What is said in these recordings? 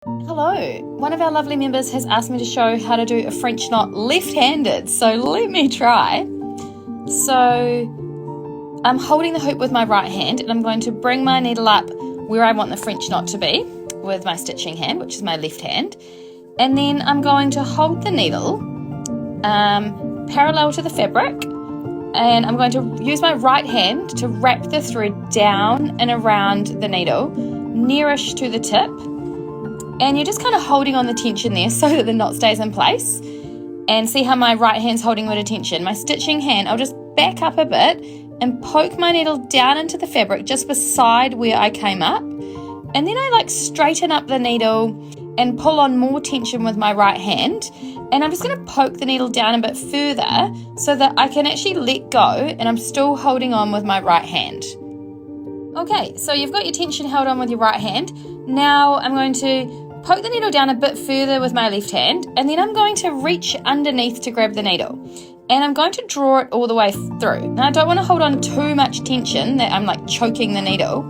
Hello, one of our lovely members has asked me to show how to do a French knot left-handed, so let me try. So I'm holding the hoop with my right hand and I'm going to bring my needle up where I want the French knot to be with my stitching hand, which is my left hand, and then I'm going to hold the needle parallel to the fabric, and I'm going to use my right hand to wrap the thread down and around the needle nearish to the tip. And you're just kind of holding on the tension there so that the knot stays in place. And see how my right hand's holding with tension. My stitching hand, I'll just back up a bit and poke my needle down into the fabric just beside where I came up. And then I straighten up the needle and pull on more tension with my right hand. And I'm just going to poke the needle down a bit further so that I can actually let go and I'm still holding on with my right hand. Okay, so you've got your tension held on with your right hand. Now I'm going to poke the needle down a bit further with my left hand, and then I'm going to reach underneath to grab the needle. And I'm going to draw it all the way through. Now I don't want to hold on too much tension that I'm choking the needle.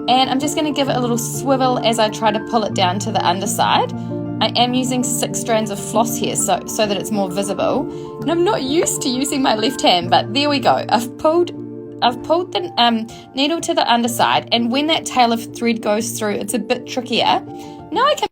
And I'm just going to give it a little swivel as I try to pull it down to the underside. I am using 6 strands of floss here so that it's more visible. And I'm not used to using my left hand, but there we go. I've pulled the needle to the underside, and when that tail of thread goes through, it's a bit trickier. Now I can